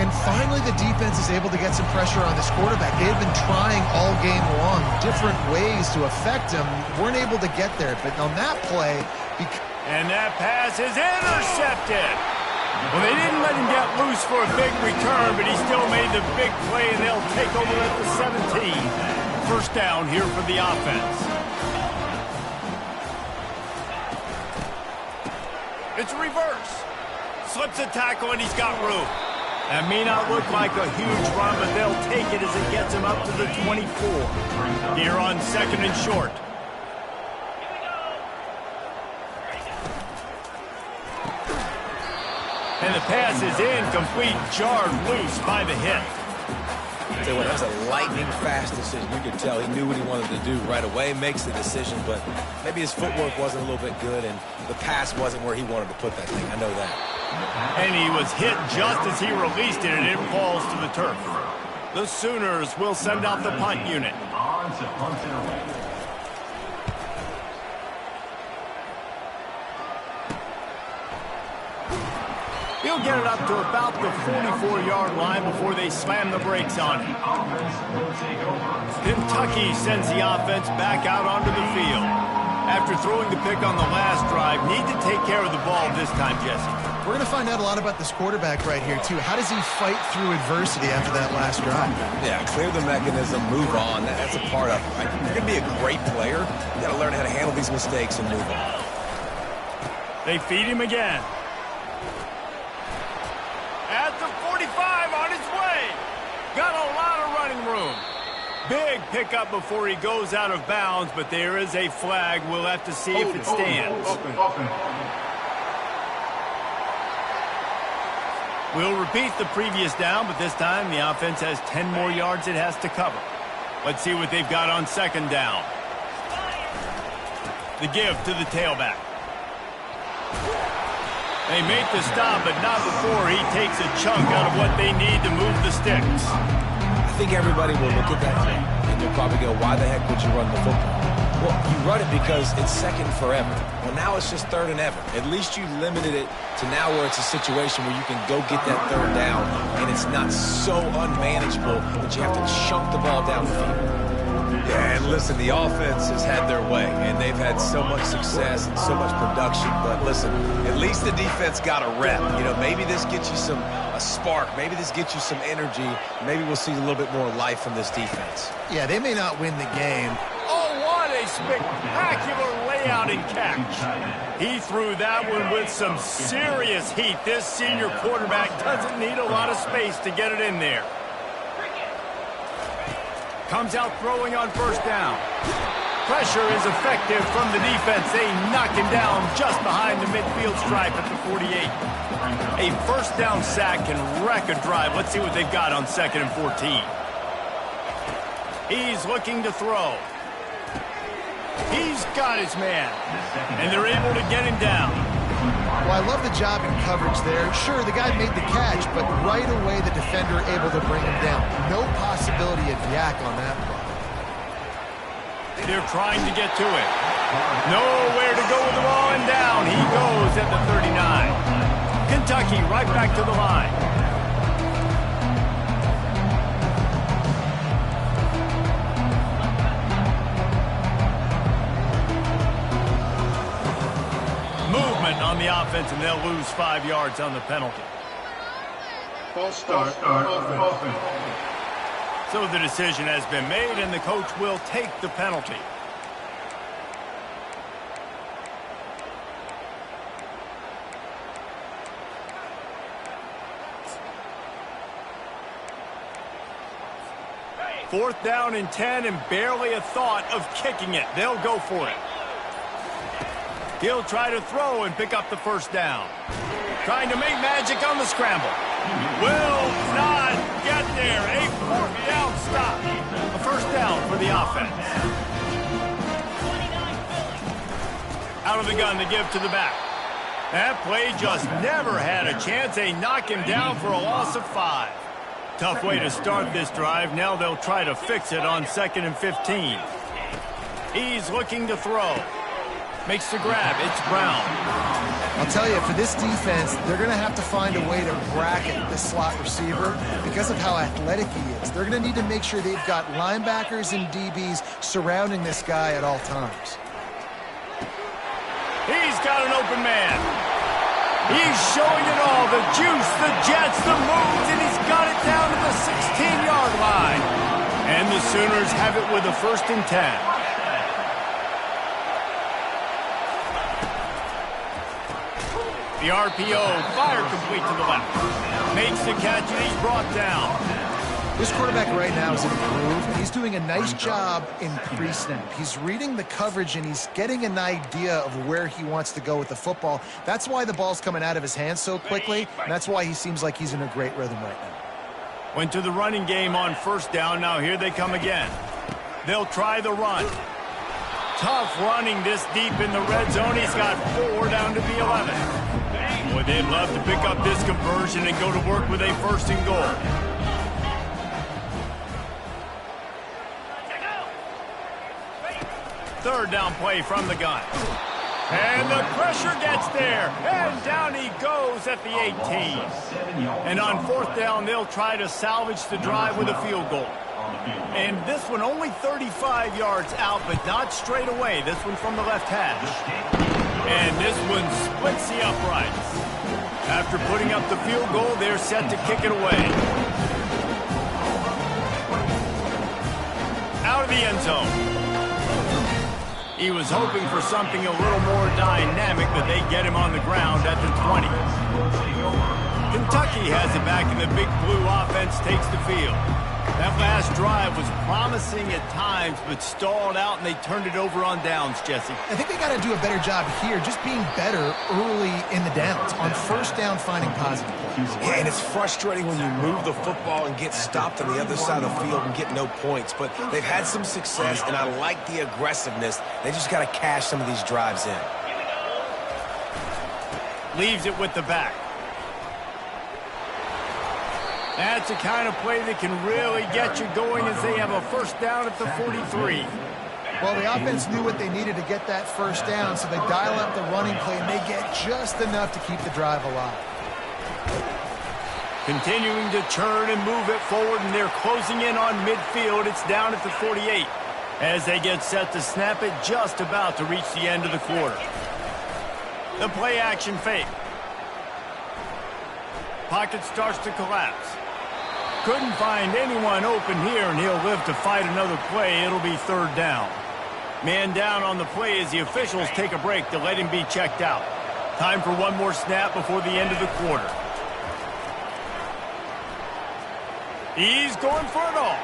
And finally, the defense is able to get some pressure on this quarterback. They've been trying all game long different ways to affect him. Weren't able to get there, but on that play... And that pass is intercepted. Well, they didn't let him get loose for a big return, but he still made the big play, and they'll take over at the 17. First down here for the offense. It's reverse. Slips a tackle, and he's got room. That may not look like a huge run, but they'll take it as it gets him up to the 24. Here on 2nd and short. And the pass is incomplete, jarred loose by the hit. Tell you what, that was a lightning-fast decision. You could tell he knew what he wanted to do right away, makes the decision, but maybe his footwork wasn't a little bit good, and the pass wasn't where he wanted to put that thing. I know that. And he was hit just as he released it, and it falls to the turf. The Sooners will send out the punt unit. He'll get it up to about the 44-yard line before they slam the brakes on him. Kentucky sends the offense back out onto the field. After throwing the pick on the last drive, need to take care of the ball this time, Jesse. We're going to find out a lot about this quarterback right here, too. How does he fight through adversity after that last drive? Yeah, clear the mechanism, move on. That's a part of it, right? If you're going to be a great player, you got to learn how to handle these mistakes and move on. They feed him again. At the 45, on his way. Got a lot of running room. Big pickup before he goes out of bounds, but there is a flag. We'll have to see if it stands. We'll repeat the previous down, but this time the offense has 10 more yards it has to cover. Let's see what they've got on 2nd down. The give to the tailback. They make the stop, but not before he takes a chunk out of what they need to move the sticks. I think everybody will look at that play, and they'll probably go, why the heck would you run the football? Well, you run it because it's 2nd forever. Well, now it's just 3rd and ever. At least you limited it to now where it's a situation where you can go get that 3rd down, and it's not so unmanageable that you have to chunk the ball down the field. Yeah, and listen, the offense has had their way, and they've had so much success and so much production. But listen, at least the defense got a rep. You know, maybe this gets you a spark. Maybe this gets you some energy. Maybe we'll see a little bit more life from this defense. Yeah, they may not win the game. Oh, what a spectacular layup way out and catch. He threw that one with some serious heat. This senior quarterback doesn't need a lot of space to get it in there. Comes out throwing on first down. Pressure is effective from the defense. They knock him down just behind the midfield stripe at the 48. A first down sack can wreck a drive. Let's see what they've got on 2nd and 14. He's looking to throw. He's got his man. And they're able to get him down. Well, I love the job in coverage there. Sure, the guy made the catch, but right away the defender able to bring him down. No possibility of yak on that play. They're trying to get to it. Nowhere to go with the ball, and down he goes at the 39. Kentucky right back to the line. Movement on the offense, and they'll lose 5 yards on the penalty. False start, offense. So the decision has been made, and the coach will take the penalty. Fourth down and 10, and barely a thought of kicking it. They'll go for it. He'll try to throw and pick up the first down. Trying to make magic on the scramble. Will not get there. A fourth down stop. A first down for the offense. Out of the gun to give to the back. That play just never had a chance. They knock him down for a loss of 5. Tough way to start this drive. Now they'll try to fix it on 2nd and 15. He's looking to throw. Makes the grab. It's Brown. I'll tell you, for this defense, they're going to have to find a way to bracket the slot receiver because of how athletic he is. They're going to need to make sure they've got linebackers and DBs surrounding this guy at all times. He's got an open man. He's showing it all. The juice, the jets, the moves, and he's got it down to the 16-yard line. And the Sooners have it with a 1st and 10. The RPO, fire complete to the left. Makes the catch, and he's brought down. This quarterback right now is in a groove, and he's doing a nice job in pre-snap. He's reading the coverage, and he's getting an idea of where he wants to go with the football. That's why the ball's coming out of his hands so quickly, and that's why he seems like he's in a great rhythm right now. Went to the running game on first down. Now here they come again. They'll try the run. Tough running this deep in the red zone. He's got 4 down to the 11. Boy, they'd love to pick up this conversion and go to work with a 1st and goal. Third down play from the gun. And the pressure gets there. And down he goes at the 18. And on 4th down, they'll try to salvage the drive with a field goal. And this one only 35 yards out, but not straight away. This one from the left hash. And this one splits the uprights. After putting up the field goal, they're set to kick it away. Out of the end zone. He was hoping for something a little more dynamic, but they get him on the ground at the 20. Kentucky has it back, and the Big Blue offense takes the field. That last drive was promising at times, but stalled out, and they turned it over on downs, Jesse. I think they got to do a better job here, just being better early in the downs. On first down, finding positive plays. Yeah, and it's frustrating when you move the football and get stopped on the other side of the field and get no points. But they've had some success, and I like the aggressiveness. They just got to cash some of these drives in. Leaves it with the back. That's the kind of play that can really get you going as they have a first down at the 43. Well, the offense knew what they needed to get that first down, so they dial up the running play, and they get just enough to keep the drive alive. Continuing to turn and move it forward, and they're closing in on midfield. It's down at the 48 as they get set to snap it, just about to reach the end of the quarter. The play action fake. Pocket starts to collapse. Couldn't find anyone open here, and he'll live to fight another play. It'll be 3rd down. Man down on the play as the officials take a break to let him be checked out. Time for one more snap before the end of the quarter. He's going for it all.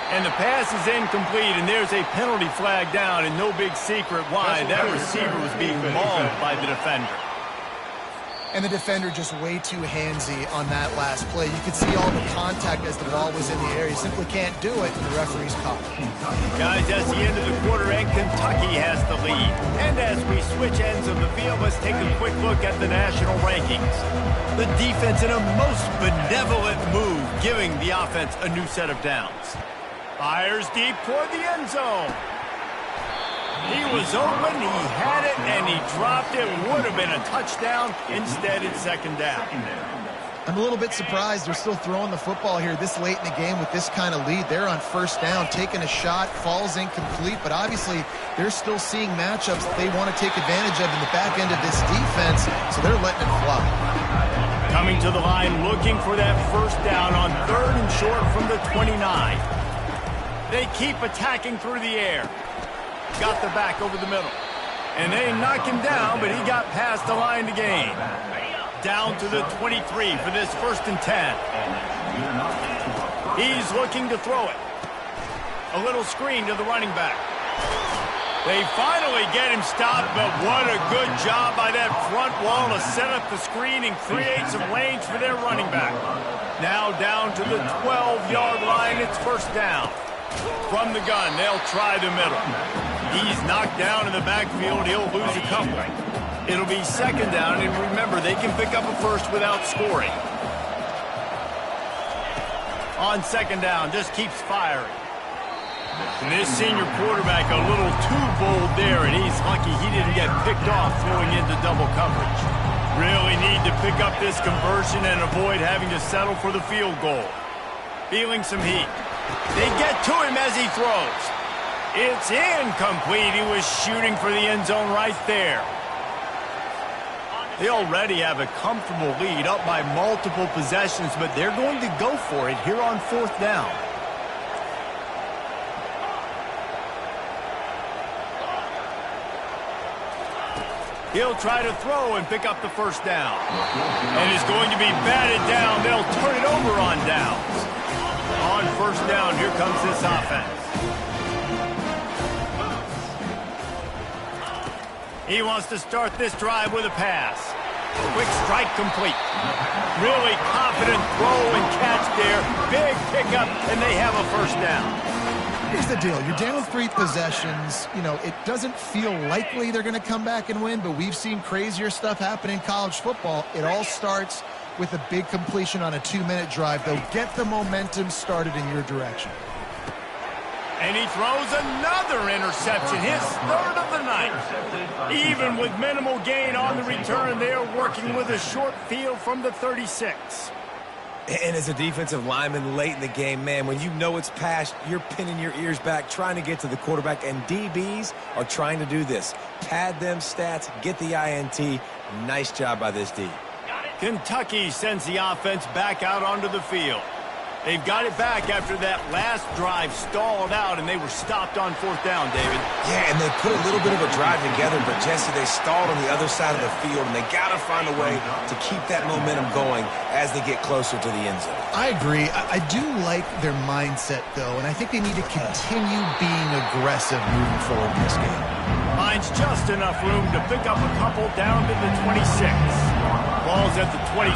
And the pass is incomplete, and there's a penalty flag down, and no big secret why. That receiver was being mauled by the defender. And the defender just way too handsy on that last play. You could see all the contact as the ball was in the air. He simply can't do it, and the referee's caught. Guys, that's the end of the quarter, and Kentucky has the lead. And as we switch ends of the field, let's take a quick look at the national rankings. The defense in a most benevolent move, giving the offense a new set of downs. Fires deep toward the end zone. He was open, he had it, and he dropped it. Would have been a touchdown. Instead, it's second down. I'm a little bit surprised they're still throwing the football here this late in the game with this kind of lead. They're on first down, taking a shot, falls incomplete, but obviously they're still seeing matchups that they want to take advantage of in the back end of this defense, so they're letting it fly. Coming to the line, looking for that first down on 3rd and short from the 29. They keep attacking through the air. Got the back over the middle. And they knock him down, but he got past the line to gain. Down to the 23 for this 1st and 10. He's looking to throw it. A little screen to the running back. They finally get him stopped, but what a good job by that front wall to set up the screen and create some lanes for their running back. Now down to the 12-yard line, it's first down. From the gun, they'll try the middle. He's knocked down in the backfield. He'll lose a couple. It'll be second down, and remember, they can pick up a first without scoring. On second down, just keeps firing. And this senior quarterback a little too bold there, and he's lucky he didn't get picked off throwing into double coverage. Really need to pick up this conversion and avoid having to settle for the field goal. Feeling some heat. They get to him as he throws. It's incomplete. He was shooting for the end zone right there. They already have a comfortable lead, up by multiple possessions, but they're going to go for it here on 4th down. He'll try to throw and pick up the first down. And is going to be batted down. They'll turn it over on downs. On first down, here comes this offense. He wants to start this drive with a pass. Quick strike complete. Really confident throw and catch there. Big pickup, and they have a first down. Here's the deal. You're down 3 possessions. You know, it doesn't feel likely they're going to come back and win, but we've seen crazier stuff happen in college football. It all starts with a big completion on a 2-minute drive. They'll get the momentum started in your direction. And he throws another interception, his 3rd of the night. Even with minimal gain on the return, they are working with a short field from the 36. And as a defensive lineman late in the game, man, when you know it's past, you're pinning your ears back, trying to get to the quarterback, and DBs are trying to do this. Pad them stats, get the INT. Nice job by this D. Kentucky sends the offense back out onto the field. They've got it back after that last drive stalled out, and they were stopped on 4th down, David. Yeah, and they put a little bit of a drive together, but, Jesse, they stalled on the other side of the field, and they got to find a way to keep that momentum going as they get closer to the end zone. I agree. I do like their mindset, though, and I think they need to continue being aggressive moving forward in this game. Finds just enough room to pick up a couple down to the 26. Ball's at the 26.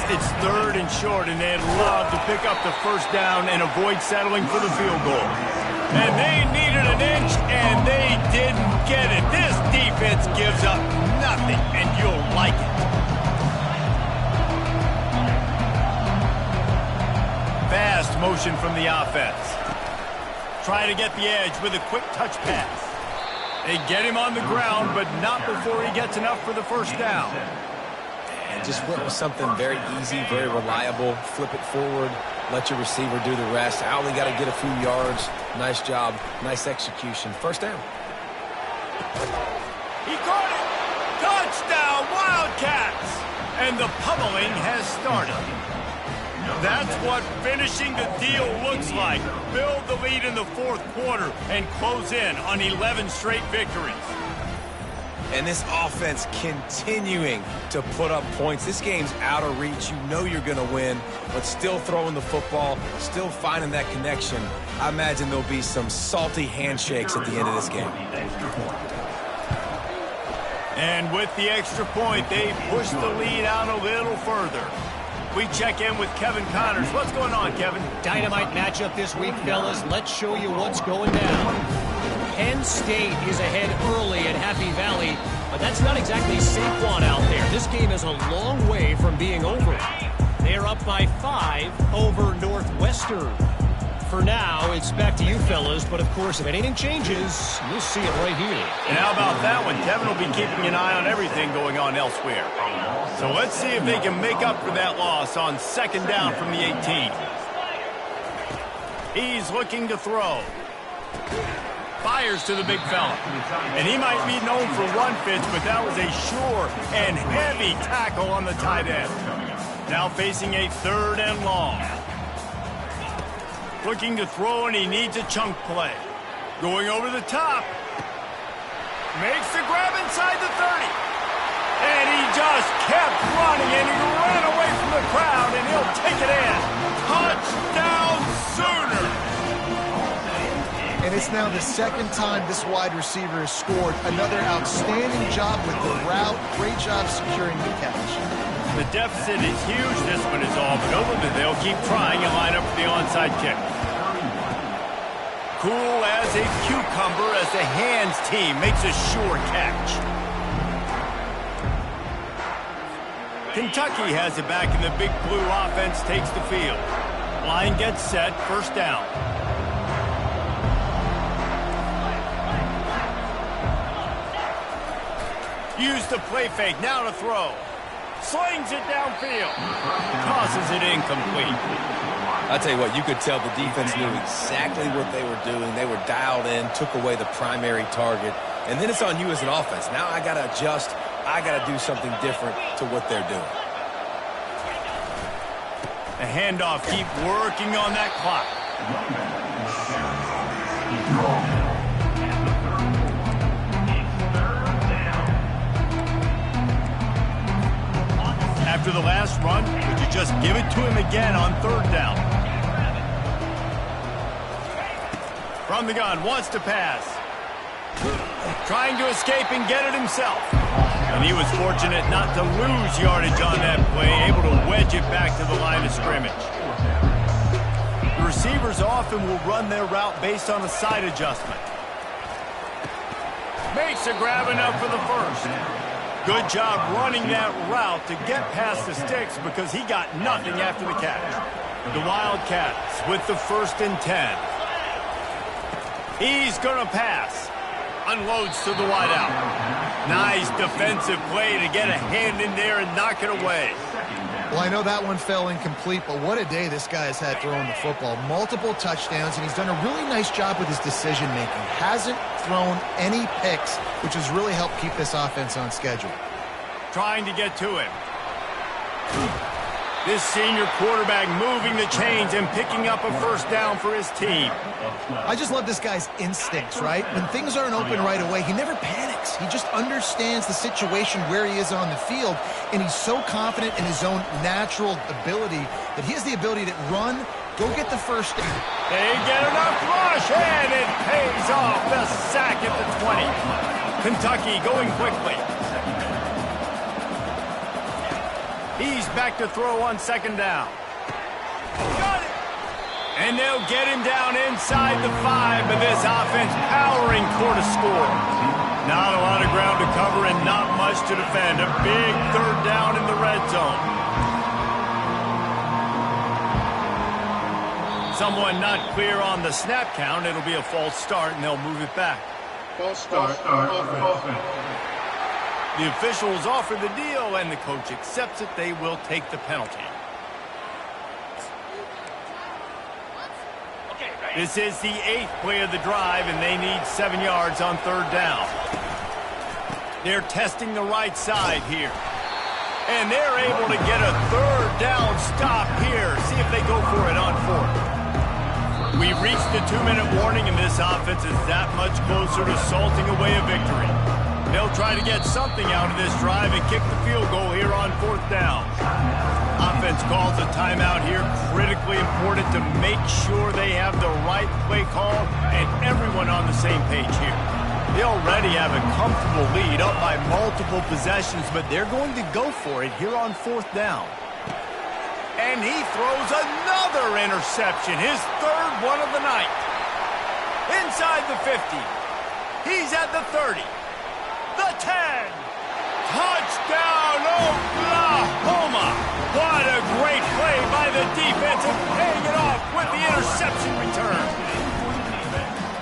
It's 3rd and short, and they'd love to pick up the first down and avoid settling for the field goal. And they needed an inch, and they didn't get it. This defense gives up nothing, and you'll like it. Fast motion from the offense. Try to get the edge with a quick touch pass. They get him on the ground, but not before he gets enough for the first down. And just went with something very easy, very reliable. Flip it forward, let your receiver do the rest. I only got to get a few yards. Nice job, nice execution. First down. He caught it! Touchdown, Wildcats! And the pummeling has started. That's what finishing the deal looks like. Build the lead in the fourth quarter and close in on 11 straight victories. And this offense continuing to put up points. This game's out of reach. You know you're going to win, but still throwing the football, still finding that connection. I imagine there'll be some salty handshakes at the end of this game. And with the extra point, they push the lead out a little further. We check in with Kevin Connors. What's going on, Kevin? Dynamite matchup this week, fellas. Let's show you what's going down. Penn State is ahead early at Happy Valley, but that's not exactly Saquon out there. This game is a long way from being over. They're up by 5 over Northwestern. For now, it's back to you fellas, but of course, if anything changes, you'll see it right here. And how about that one? Kevin will be keeping an eye on everything going on elsewhere. So let's see if they can make up for that loss on second down from the 18. He's looking to throw. Fires to the big fella. And he might be known for run fits, but that was a sure and heavy tackle on the tight end. Now facing a third and long. Looking to throw, and he needs a chunk play. Going over the top. Makes the grab inside the 30. And he just kept running, and he ran away from the crowd, and he'll take it in. Touchdown Sooner! And it's now the second time this wide receiver has scored. Another outstanding job with the route. Great job securing the catch. The deficit is huge. This one is all but over, but they'll keep trying and line up for the onside kick. Cool as a cucumber as the hands team makes a sure catch. Kentucky has it back, and the big blue offense takes the field. Line gets set, first down. Use the play fake, now to throw. Slings it downfield. Tosses it incomplete. I'll tell you what, you could tell the defense knew exactly what they were doing. They were dialed in, took away the primary target. And then it's on you as an offense. Now I got to adjust. I got to do something different to what they're doing. The handoff, keep working on that clock. After the last run, would you just give it to him again on third down? From the gun, wants to pass. Trying to escape and get it himself. And he was fortunate not to lose yardage on that play, able to wedge it back to the line of scrimmage. The receivers often will run their route based on a side adjustment. Makes a grab enough for the first. Good job running that route to get past the sticks because he got nothing after the catch. The Wildcats with the 1st and 10. He's going to pass. Unloads to the wideout. Nice defensive play to get a hand in there and knock it away. Well, I know that one fell incomplete, but what a day this guy has had throwing the football. Multiple touchdowns, and he's done a really nice job with his decision-making. Hasn't thrown any picks, which has really helped keep this offense on schedule. Trying to get to him. This senior quarterback moving the chains and picking up a first down for his team. I just love this guy's instincts, right? When things aren't open right away, he never panics. He just understands the situation where he is on the field, and he's so confident in his own natural ability that he has the ability to run, go get the first down. They get enough rush, and it pays off. The sack at the 20. Kentucky going quickly. He's back to throw on second down. Got it. And they'll get him down inside the 5, but this offense powering toward a score. Not a lot of ground to cover and not much to defend. A big third down in the red zone. Someone not clear on the snap count. It'll be a false start, and they'll move it back. False start, offense. The officials offer the deal, and the coach accepts it. They will take the penalty. This is the 8th play of the drive, and they need 7 yards on third down. They're testing the right side here. And they're able to get a third down stop here. See if they go for it on fourth. We've reached the 2-minute warning, and this offense is that much closer to salting away a victory. They'll try to get something out of this drive and kick the field goal here on fourth down. Offense calls a timeout here. Critically important to make sure they have the right play call and everyone on the same page here. They already have a comfortable lead up by multiple possessions, but they're going to go for it here on fourth down. And he throws another interception, his third one of the night. Inside the 50. He's at the 30. The 10. Touchdown, Oklahoma! What a great play by the defense and paying it off with the interception return.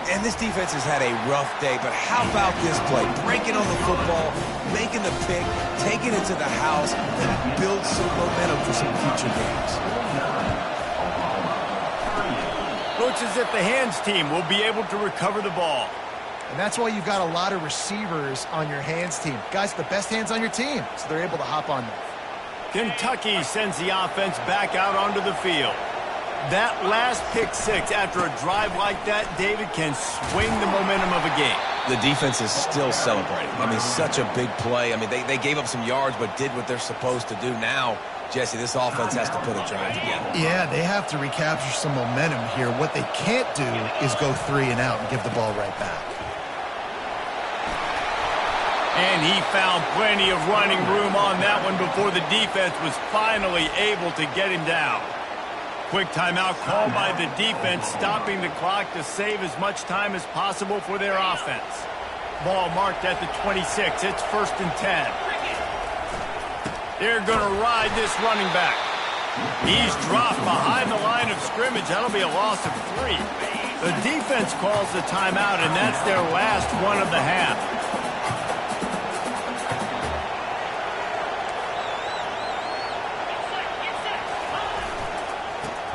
And this defense has had a rough day, but how about this play? Breaking on the football, making the pick, taking it to the house, and build some momentum for some future games. Looks as if the hands team will be able to recover the ball. And that's why you've got a lot of receivers on your hands team. Guys, the best hands on your team, so they're able to hop on them. Kentucky sends the offense back out onto the field. That last pick six after a drive like that, David, can swing the momentum of a game. The defense is still celebrating. I mean, such a big play. I mean, they gave up some yards but did what they're supposed to do. Now, Jesse, this offense has to put a drive together. Yeah, they have to recapture some momentum here. What they can't do is go 3 and out and give the ball right back. And he found plenty of running room on that one before the defense was finally able to get him down. Quick timeout called by the defense, stopping the clock to save as much time as possible for their offense. Ball marked at the 26. It's 1st and 10. They're going to ride this running back. He's dropped behind the line of scrimmage. That'll be a loss of 3. The defense calls the timeout, and that's their last one of the half.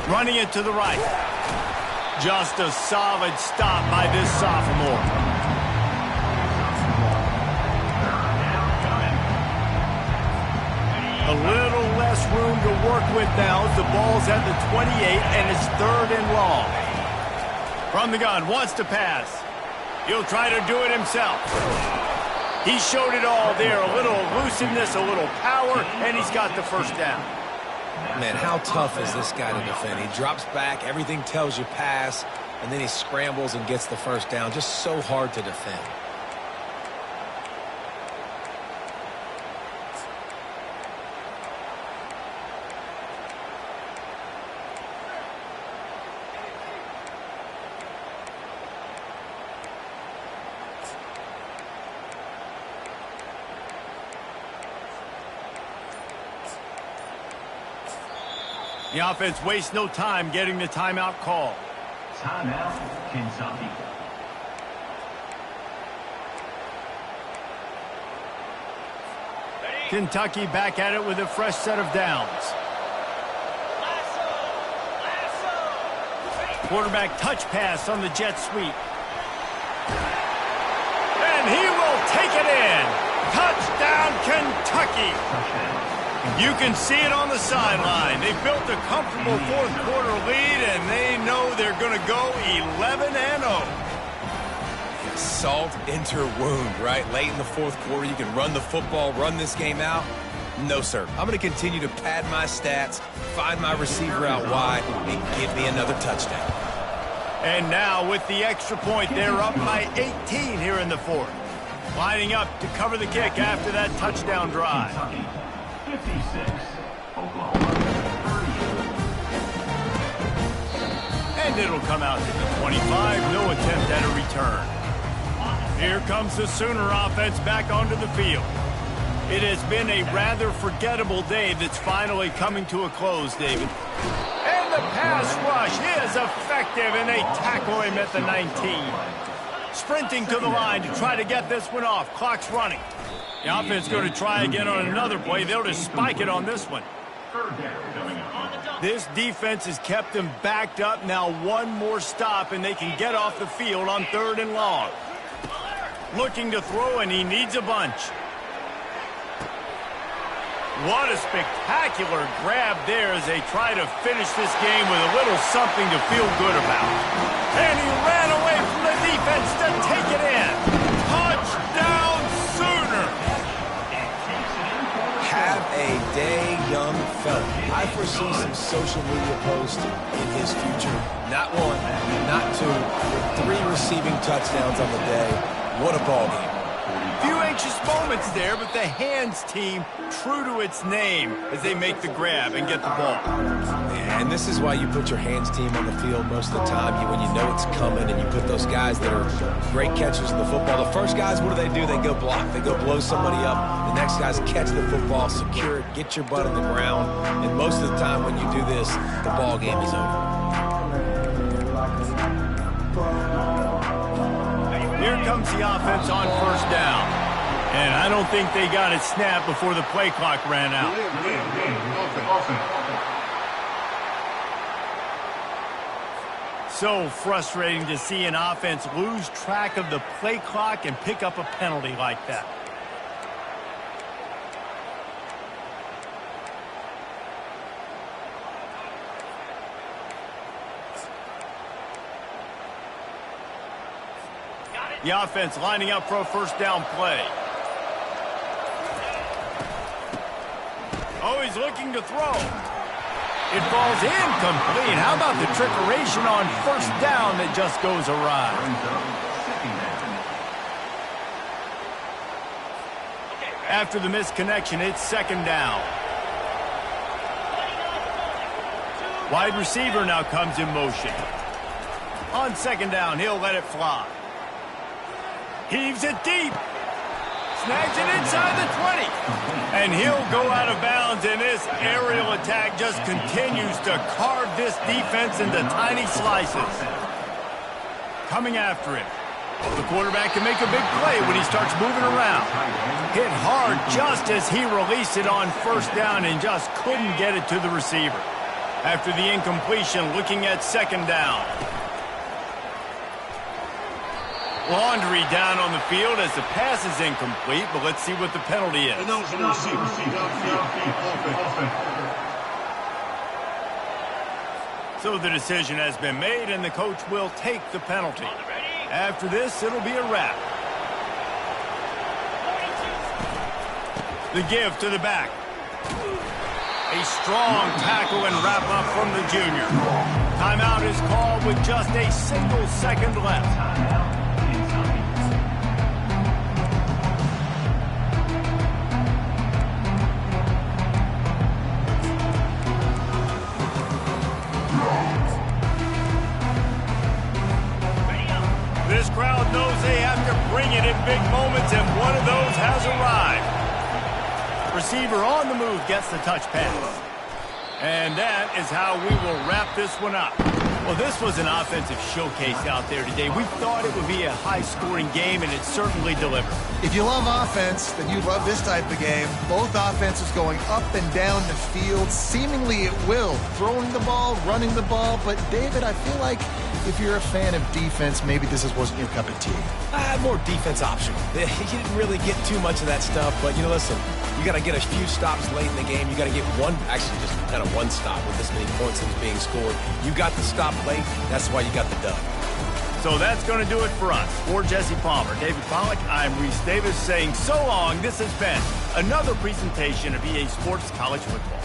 Running it to the right. Just a solid stop by this sophomore. A little less room to work with now as the ball's at the 28 and it's 3rd and long. From the gun, wants to pass. He'll try to do it himself. He showed it all there. A little elusiveness, a little power, and he's got the first down. Man, how tough is this guy to defend? He drops back, everything tells you pass, and then he scrambles and gets the first down. Just so hard to defend. The offense wastes no time getting the timeout call. Timeout, Kentucky. Kentucky back at it with a fresh set of downs. Quarterback touch pass on the jet sweep. And he will take it in. Touchdown, Kentucky. You can see it on the sideline. They built a comfortable 4th quarter lead, and they know they're going to go 11-0. Salt into wound, right? Late in the 4th quarter, you can run the football, run this game out. No, sir. I'm going to continue to pad my stats, find my receiver out wide, and give me another touchdown. And now with the extra point, they're up by 18 here in the 4th. Lining up to cover the kick after that touchdown drive. 56, Oklahoma 30. And it'll come out to the 25. No attempt at a return. Here comes the Sooner offense back onto the field. It has been a rather forgettable day that's finally coming to a close, David. And the pass rush is effective, and they tackle him at the 19. Sprinting to the line to try to get this one off. Clock's running. The offense going to try again on another play. They'll just spike it on this one. This defense has them them backed up. Now one more stop, and they can get off the field on 3rd and long. Looking to throw, and he needs a bunch. What a spectacular grab there as they try to finish this game with a little something to feel good about. And he ran away from the defense to take it in. Touchdown Sooner! Have a day, young fella. I foresee some social media posts in his future. Not one, not two, but 3 receiving touchdowns on the day. What a ball game. Few anxious moments there, but the hands team true to its name as they make the grab and get the ball. Yeah, and this is why you put your hands team on the field most of the time. When you know it's coming and you put those guys that are great catchers of the football. The first guys, what do? They go block. They go blow somebody up. The next guys catch the football, secure it, get your butt on the ground. And most of the time when you do this, the ball game is over. Here comes the offense on first down. And I don't think they got it snapped before the play clock ran out. So frustrating to see an offense lose track of the play clock and pick up a penalty like that. The offense lining up for a first down play. Oh, he's looking to throw. It falls incomplete. How about the trickeration on first down that just goes awry? After the misconnection, it's second down. Wide receiver now comes in motion. On second down, he'll let it fly. Heaves it deep. Snags it inside the 20. And he'll go out of bounds, and this aerial attack just continues to carve this defense into tiny slices. Coming after him. The quarterback can make a big play when he starts moving around. Hit hard just as he released it on first down and just couldn't get it to the receiver. After the incompletion, looking at second down. Laundry down on the field as the pass is incomplete, but let's see what the penalty is. So the decision has been made, and the coach will take the penalty. After this, it'll be a wrap. The give to the back. A strong tackle and wrap up from the junior. Timeout is called with just a single second left. This crowd knows they have to bring it in big moments, and one of those has arrived. Receiver on the move gets the touch pass. And that is how we will wrap this one up. Well, this was an offensive showcase out there today. We thought it would be a high-scoring game, and it certainly delivered. If you love offense, then you love this type of game. Both offenses going up and down the field, seemingly at will. Throwing the ball, running the ball. But, David, I feel like if you're a fan of defense, maybe this wasn't your cup of tea. More defense optional. You didn't really get too much of that stuff, but, listen, you got to get a few stops late in the game. You got to get actually just kind of one stop with this many points that was being scored. You got the stop late. That's why you got the dub. So that's going to do it for us. For Jesse Palmer, David Pollack, I'm Reese Davis saying so long. This has been another presentation of EA Sports College Football.